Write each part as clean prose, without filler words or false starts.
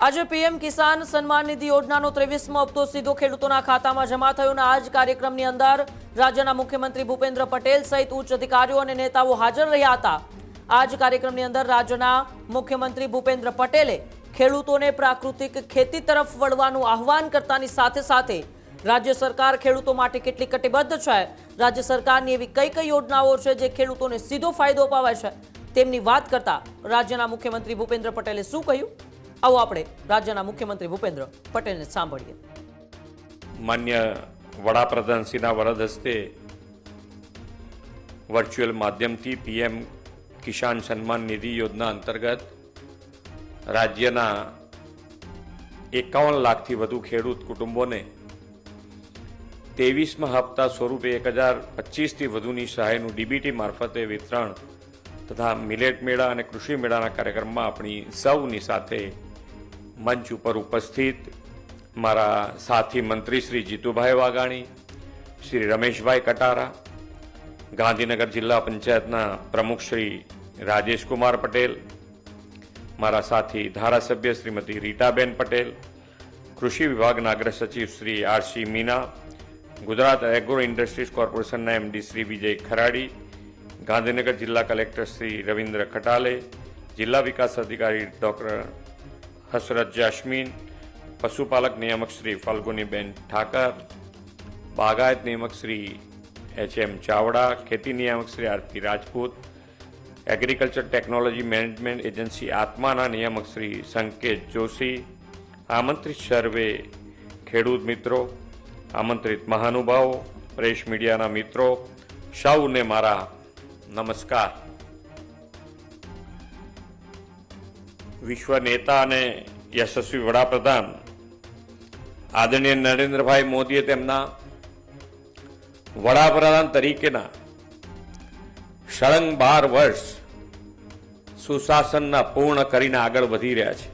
આજે પીએમ કિસાન સન્માન નિધિ યોજનાનો 23મો હપ્તો સીધો ખેડૂતોના ખાતામાં જમા થયો અને આ જ કાર્યક્રમની અંદર રાજ્યના મુખ્યમંત્રી ભૂપેન્દ્ર પટેલ સહિત ઉચ્ચ અધિકારીઓ અને નેતાઓ હાજર રહ્યા હતા। આ જ કાર્યક્રમની અંદર રાજ્યના મુખ્યમંત્રી ભૂપેન્દ્ર પટેલે ખેડૂતોને પ્રાકૃતિક ખેતી તરફ વળવાનું આહવાન કરતાની સાથે સાથે રાજ્ય સરકાર ખેડૂતો માટે કેટલી કટિબદ્ધ છે, રાજ્ય સરકારની એવી કઈ કઈ યોજનાઓ છે જે ખેડૂતોને સીધો ફાયદો અપાવે છે તેમની વાત કરતા રાજ્યના મુખ્યમંત્રી ભૂપેન્દ્ર પટેલે શું કહ્યું, आओ આપણે રાજ્યના મુખ્યમંત્રી ભૂપેન્દ્ર પટેલને સાંભળીએ। માન્ય વડાપ્રધાનશ્રીના વરદ હસ્તે વર્ચ્યુઅલ માધ્યમથી પીએમ કિસાન સન્માન નિધિ યોજના અંતર્ગત રાજ્યના 51 લાખથી વધુ ખેડૂત કુટુંબોને 23મા હપ્તા સ્વરૂપે 1025થી વધુની સહાયનું ડીબીટી મારફતે વિતરણ તથા મિલેટ મેળા અને કૃષિ મેળાના કાર્યક્રમમાં આપણી સૌની સાથે મંચ ઉપર ઉપસ્થિત મારા સાથી મંત્રી શ્રી જીતુભાઈ વાઘાણી, શ્રી રમેશભાઈ કટારા, ગાંધીનગર જિલ્લા પંચાયતના પ્રમુખ શ્રી રાજેશકુમાર પટેલ, મારા સાથી ધારાસભ્ય શ્રીમતી રીટાબેન પટેલ, કૃષિ વિભાગના અગ્ર સચિવ Shri RC Meena, Gujarat agro industries કોર્પોરેશનના એમડી શ્રી વિજય ખરાડી, ગાંધીનગર જિલ્લા કલેક્ટર શ્રી રવિન્દ્ર ખટાલે, જિલ્લા વિકાસ અધિકારી ડોક્ટર હસરત જાસ્મીન, પશુપાલક નિયામક શ્રી ફાલ્ગુનીબેન ઠાકર, બાગાયત નિયામક શ્રી એચ.એમ. ચાવડા, ખેતી નિયામક Shri Aarti Rajput, agriculture technology management agency આત્માના નિયામક શ્રી સંકેત જોશી, આમંત્રિત સર્વે ખેડૂત મિત્રો, આમંત્રિત મહાનુભાવો, પ્રેસ મીડિયાના મિત્રો, સૌને મારા નમસ્કાર। વિશ્વ નેતા અને યશસ્વી વડાપ્રધાન આદરણીય નરેન્દ્રભાઈ મોદીએ તેમના વડાપ્રધાન તરીકેના સળંગ 12 વર્ષ સુશાસનના પૂર્ણ કરીને આગળ વધી રહ્યા છે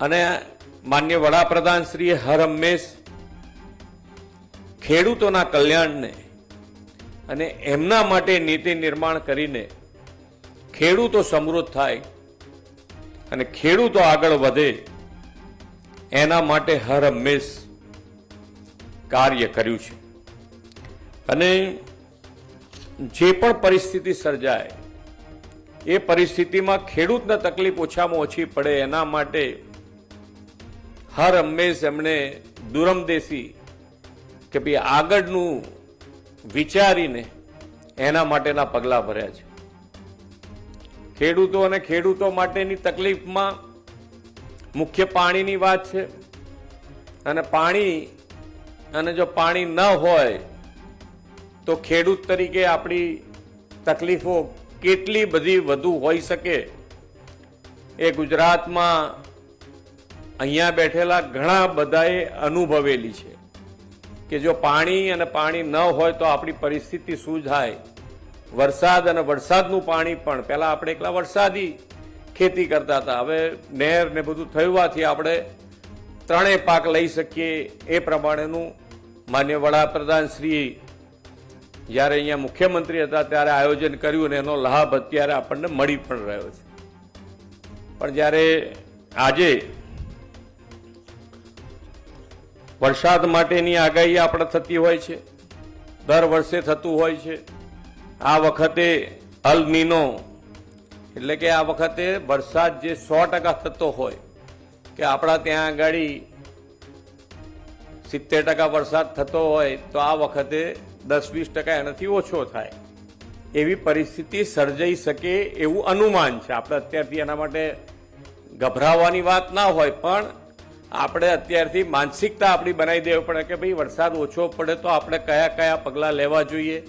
અને માન્ય વડાપ્રધાન શ્રીએ હર હંમેશ ખેડૂતોના કલ્યાણને અને એમના માટે નીતિ નિર્માણ કરીને ખેડૂતો સમૃદ્ધ થાય અને ખેડૂતો આગળ વધે એના માટે હર હંમેશ કાર્ય કર્યું છે અને જે પણ પરિસ્થિતિ સર્જાય એ પરિસ્થિતિમાં ખેડૂતને તકલીફ ઓછામાં ઓછી પડે એના માટે હર હંમેશ એમણે દૂરંદેશી કે ભાઈ આગળનું વિચારીને એના માટેના પગલાં ભર્યા છે। ખેડૂતો અને ખેડૂતો માટેની તકલીફમાં મુખ્ય પાણીની વાત છે અને જો પાણી ન હોય તો ખેડૂત તરીકે આપણી તકલીફો કેટલી બધી વધુ હોઈ શકે એ ગુજરાતમાં અહીંયા બેઠેલા ઘણા બધાએ અનુભવેલી છે કે જો પાણી ન હોય તો આપણી પરિસ્થિતિ શું થાય। વરસાદ અને વરસાદનું પાણી પણ પહેલા આપણે એકલા વરસાદી ખેતી કરતા હતા, હવે નહેર ને બધું થવાથી આપણે ત્રણેય પાક લઈ શકીએ એ પ્રમાણેનું માન્ય વડાપ્રધાન શ્રી જ્યારે અહીંયા મુખ્યમંત્રી હતા ત્યારે આયોજન કર્યું અને એનો લાભ અત્યારે આપણને મળી પણ રહ્યો છે। પણ જ્યારે આજે વરસાદ માટેની આગાહી આપણે થતી હોય છે, દર વર્ષે થતું હોય છે। આ વખતે અલ નીનો એટલે કે આ વખતે વરસાદ જે 100% થતો હોય કે આપણા ત્યાં આગળ 70% વરસાદ થતો હોય તો આ વખતે 10-20% એનાથી ઓછો થાય એવી પરિસ્થિતિ સર્જાઈ શકે એવું અનુમાન છે। આપણે અત્યારથી એના માટે ગભરાવાની વાત ના હોય પણ આપણે અત્યારથી માનસિકતા આપણી બનાવી દેવી પડે કે ભાઈ વરસાદ ઓછો પડે તો આપણે કયા કયા પગલાં લેવા જોઈએ,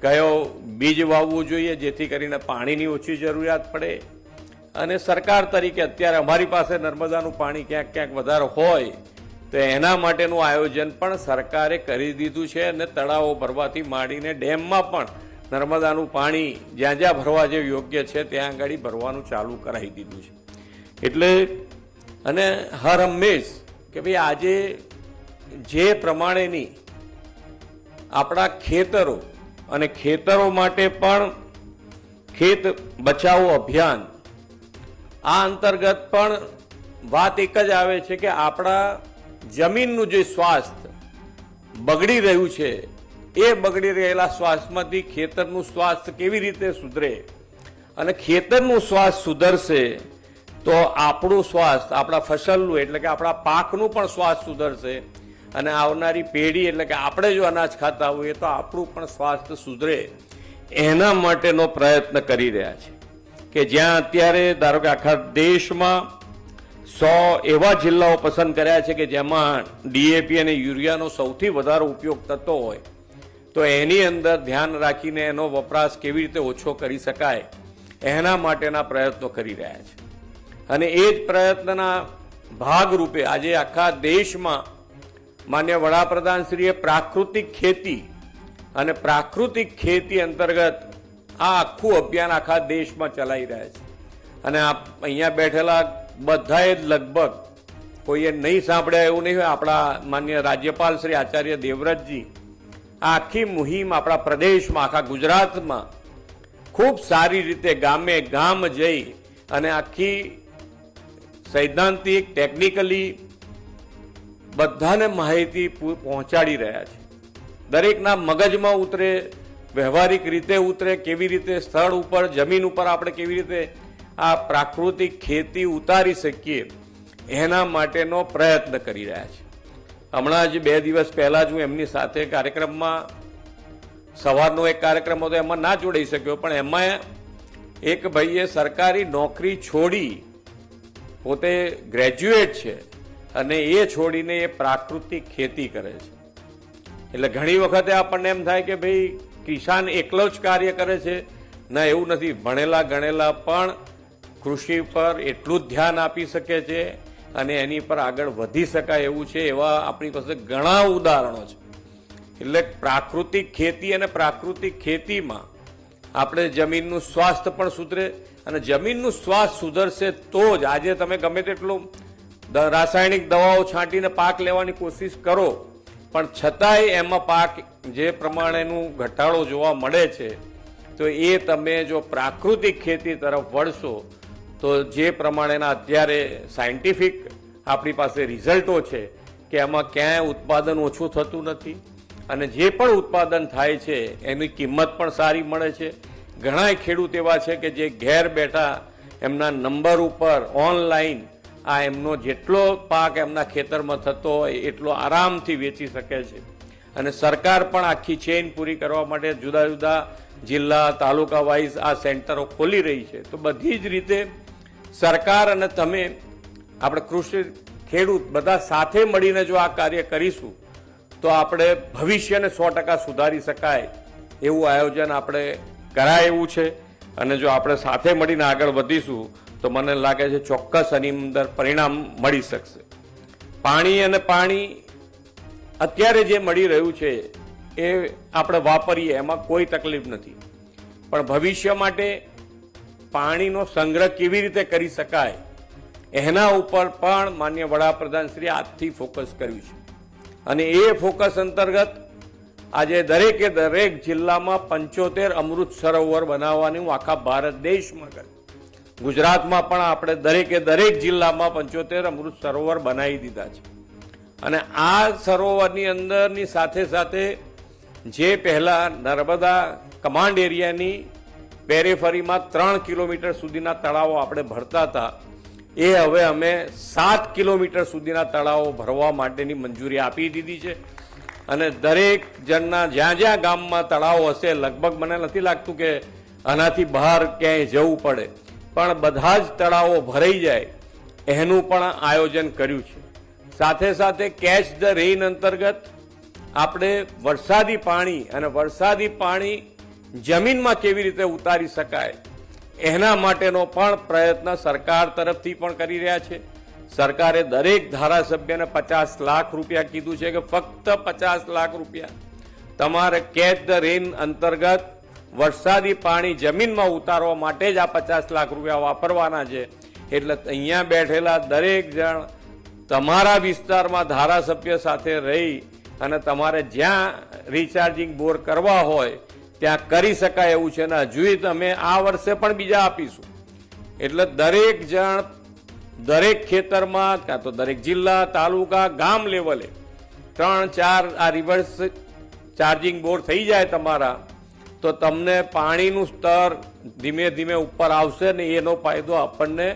કયો બીજ વાવવું જોઈએ જેથી કરીને પાણીની ઓછી જરૂરિયાત પડે અને સરકાર તરીકે અત્યારે અમારી પાસે નર્મદાનું પાણી ક્યાંક ક્યાંક વધારે હોય તો એના માટેનું આયોજન પણ સરકારે કરી દીધું છે અને તળાવો ભરવાથી માંડીને ડેમમાં પણ નર્મદાનું પાણી જ્યાં જ્યાં ભરવા જેવું યોગ્ય છે ત્યાં આગળ ભરવાનું ચાલુ કરાવી દીધું છે। એટલે અને હર હંમેશ કે ભાઈ આજે જે પ્રમાણેની આપણા ખેતરો અને ખેતરો માટે પણ ખેત બચાવો અભિયાન આ અંતર્ગત પણ વાત એક જ આવે છે કે આપણા જમીનનું જે સ્વાસ્થ્ય બગડી રહ્યું છે, એ બગડી રહેલા સ્વાસ્થ્યમાંથી ખેતરનું સ્વાસ્થ્ય કેવી રીતે સુધરે, અને ખેતરનું સ્વાસ્થ્ય સુધરશે તો આપણું સ્વાસ્થ્ય, આપણા ફસલનું એટલે કે આપણા પાકનું પણ સ્વાસ્થ્ય સુધરશે, અને આવનારી પેઢી એટલે કે આપણે જો અનાજ ખાતા હોઈએ તો આપણું પણ સ્વાસ્થ્ય સુધરે, એના માટેનો પ્રયત્ન કરી રહ્યા છે. કે જ્યાં અત્યારે ધારો કે આખા દેશમાં 100 એવા જિલ્લાઓ પસંદ કર્યા છે કે જેમાં ડીએપી અને યુરિયાનો સૌથી વધારે ઉપયોગ થતો હોય, તો એની અંદર ધ્યાન રાખીને એનો વપરાશ કેવી રીતે ઓછો કરી શકાય એના માટેના પ્રયત્નો કરી રહ્યા છે. અને એ જ પ્રયત્નના ભાગરૂપે આજે આખા દેશમાં માન્ય વડાપ્રધાનશ્રીએ પ્રાકૃતિક ખેતી અને પ્રાકૃતિક ખેતી અંતર્ગત આ આખું અભિયાન આખા દેશમાં ચલાવી રહ્યા છે. અને અહીંયા બેઠેલા બધાએ જ લગભગ કોઈએ નહીં સાંભળ્યા એવું નહીં હોય, આપણા માન્ય રાજ્યપાલ શ્રી આચાર્ય દેવવ્રતજી આ આખી મુહિમ આપણા પ્રદેશમાં, આખા ગુજરાતમાં ખૂબ સારી રીતે ગામે ગામ જઈ અને આખી સૈદ્ધાંતિક, ટેકનિકલી બધાને માહિતી પહોંચાડી રહ્યા છે. દરેકના મગજમાં ઉતરે, વ્યવહારિક રીતે ઉતરે, કેવી રીતે સ્થળ ઉપર, જમીન ઉપર આપણે કેવી રીતે આ પ્રાકૃતિક ખેતી ઉતારી શકીએ એના માટેનો પ્રયત્ન કરી રહ્યા છે. હમણાં જ 2 દિવસ પહેલા જ હું એમની સાથે કાર્યક્રમમાં, સવારનો એક કાર્યક્રમ હતો એમાં ના જોડાઈ શક્યો, પણ એમાં એક ભાઈએ સરકારી નોકરી છોડી, પોતે ગ્રેજ્યુએટ છે અને એ છોડીને એ પ્રાકૃતિક ખેતી કરે છે. એટલે ઘણી વખતે આપણને એમ થાય કે ભાઈ કિસાન એકલો જ કાર્ય કરે છે. ના, એવું નથી. ભણેલા ગણેલા પણ કૃષિ પર એટલું જ ધ્યાન આપી શકે છે અને એની પર આગળ વધી શકાય એવું છે. એવા આપણી પાસે ઘણા ઉદાહરણો છે. એટલે પ્રાકૃતિક ખેતી અને પ્રાકૃતિક ખેતીમાં આપણે જમીનનું સ્વાસ્થ્ય પણ સુધરે, અને જમીનનું સ્વાસ્થ્ય સુધરશે તો જ આજે તમે ગમે તેટલું રાસાયણિક દવાઓ છાંટીને પાક લેવાની કોશિશ કરો, પણ છતાંય એમાં પાક જે પ્રમાણેનું ઘટાડો જોવા મળે છે, તો એ તમે જો પ્રાકૃતિક ખેતી તરફ વળશો તો જે પ્રમાણેના અત્યારે સાયન્ટિફિક આપણી પાસે રિઝલ્ટો છે કે એમાં ક્યાંય ઉત્પાદન ઓછું થતું નથી, અને જે પણ ઉત્પાદન થાય છે એની કિંમત પણ સારી મળે છે. ઘણાય ખેડૂત એવા છે કે જે ઘેર બેઠા એમના નંબર ઉપર ઓનલાઈન આ એમનો જેટલો પાક એમના ખેતરમાં થતો હોય એટલો આરામથી વેચી શકે છે. અને સરકાર પણ આખી ચેઇન પૂરી કરવા માટે જુદા જુદા જિલ્લા, તાલુકા વાઇઝ આ સેન્ટરો ખોલી રહી છે. તો બધી જ રીતે સરકાર અને તમે, આપણે કૃષિ ખેડૂત બધા સાથે મળીને જો આ કાર્ય કરીશું તો આપણે ભવિષ્યને 100% સુધારી શકાય એવું આયોજન આપણે કરાય એવું છે. અને જો આપણે સાથે મળીને આગળ વધીશું તો મને લાગે છે ચોક્કસ આની અંદર પરિણામ મળી શકશે. પાણી અને પાણી અત્યારે જે મળી રહ્યું છે એ આપણે વાપરીએ, એમાં કોઈ તકલીફ નથી, પણ ભવિષ્ય માટે પાણીનો સંગ્રહ કેવી રીતે કરી શકાય એના ઉપર પણ માન્ય વડાપ્રધાન શ્રી આજથી ફોકસ કર્યું છે. અને એ ફોકસ અંતર્ગત આજે દરેકે દરેક જિલ્લામાં 75 અમૃત સરોવર બનાવવાની આખા ભારત દેશમાં કરી. ગુજરાતમાં પણ આપણે દરેકે દરેક જિલ્લામાં 75 અમૃત સરોવર બનાવી દીધા છે. અને આ સરોવરની અંદરની સાથે સાથે જે પહેલા નર્મદા કમાન્ડ એરિયાની પેરેફરીમાં 3 કિલોમીટર સુધીના તળાવો આપણે ભરતા હતા, એ હવે અમે 7 કિલોમીટર સુધીના તળાવો ભરવા માટેની મંજૂરી આપી દીધી છે. અને દરેક જણના જ્યાં જ્યાં ગામમાં તળાવો હશે, લગભગ મને નથી લાગતું કે આનાથી બહાર ક્યાંય જવું પડે, પણ બધા જ તળાવો ભરાઈ જાય એનું પણ આયોજન કર્યું છે. સાથે સાથે કેચ ધ રેઇન અંતર્ગત આપણે વરસાદી પાણી અને વરસાદી પાણી જમીનમાં કેવી રીતે ઉતારી શકાય એના માટેનો પણ પ્રયત્ન સરકાર તરફથી પણ કરી રહ્યા છે. સરકારે દરેક ધારાસભ્યને 50 લાખ રૂપિયા કીધું છે કે ફક્ત 50 લાખ રૂપિયા તમારે કેચ ધ રેઇન અંતર્ગત વરસાદી પાણી જમીનમાં ઉતારવા માટે જ આ 50 લાખ રૂપિયા વાપરવાના છે. એટલે અહીંયા બેઠેલા દરેક જણ તમારા વિસ્તારમાં ધારાસભ્ય સાથે રહી અને તમારે જ્યાં રિચાર્જિંગ બોર કરવા હોય ત્યાં કરી શકાય એવું છે. ને હજુ તમે આ વર્ષે પણ બીજા આપીશું. એટલે દરેક જણ દરેક ખેતરમાં કાં તો દરેક જિલ્લા તાલુકા ગામ લેવલે 3-4 આ રિવર્સ ચાર્જિંગ બોર થઈ જાય તમારા, તો તમને પાણીનું સ્તર ધીમે ધીમે ઉપર આવશે ને એનો ફાયદો આપણને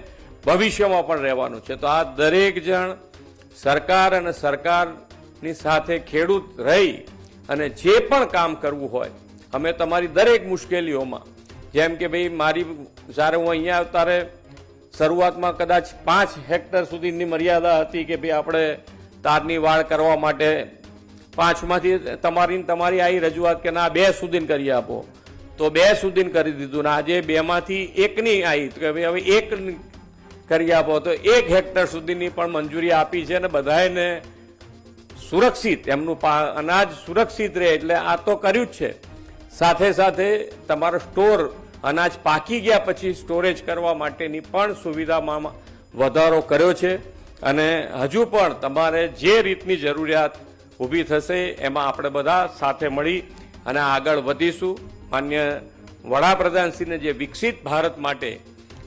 ભવિષ્યમાં પણ રહેવાનો છે. તો આ દરેક જણ સરકાર અને સરકારની સાથે ખેડૂત રહી અને જે પણ કામ કરવું હોય, અમે તમારી દરેક મુશ્કેલીઓમાં, જેમ કે ભાઈ મારી જ્યારે હું અહીંયા ત્યારે શરૂઆતમાં કદાચ 5 હેક્ટર સુધીની મર્યાદા હતી કે ભાઈ આપણે તારની વાડ કરવા માટે 5માંથી તમારી આવી રજૂઆત કે ના 2 સુધી કરી આપો, તો 2 સુધી કરી દીધું ને આજે 2માંથી 1ની આવી કે ભાઈ હવે 1 કરી આપો, તો 1 હેક્ટર સુધીની પણ મંજૂરી આપી છે. અને બધાને સુરક્ષિત એમનું અનાજ સુરક્ષિત રહે એટલે આ તો કર્યું જ છે. સાથે સાથે તમારો સ્ટોર અનાજ પાકી ગયા પછી સ્ટોરેજ કરવા માટેની પણ સુવિધામાં વધારો કર્યો છે. અને હજુ પણ તમારે જે રીતની જરૂરિયાત ઊભી થશે એમાં આપણે બધા સાથે મળી અને આગળ વધીશું. માન્ય વડાપ્રધાનશ્રીને જે વિકસિત ભારત માટે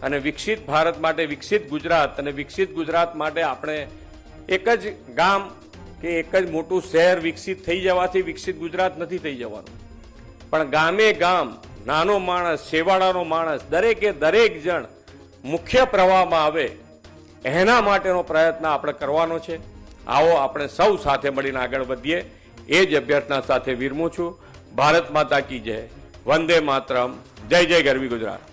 અને વિકસિત ભારત માટે વિકસિત ગુજરાત અને વિકસિત ગુજરાત માટે આપણે એક જ ગામ કે એક જ મોટું શહેર વિકસિત થઈ જવાથી વિકસિત ગુજરાત નથી થઈ જવાનું, પણ ગામે ગામ નાનો માણસ, છેવાડાનો માણસ, દરેકે દરેક જણ મુખ્ય પ્રવાહમાં આવે એના માટેનો પ્રયત્ન આપણે કરવાનો છે. આવો આપણે સૌ સાથે મળીને આગળ વધીએ એ જ અભ્યર્થના સાથે વિરમું છું. ભારત માતા કી જય, વંદે માતરમ, જય જય ગરવી ગુજરાત.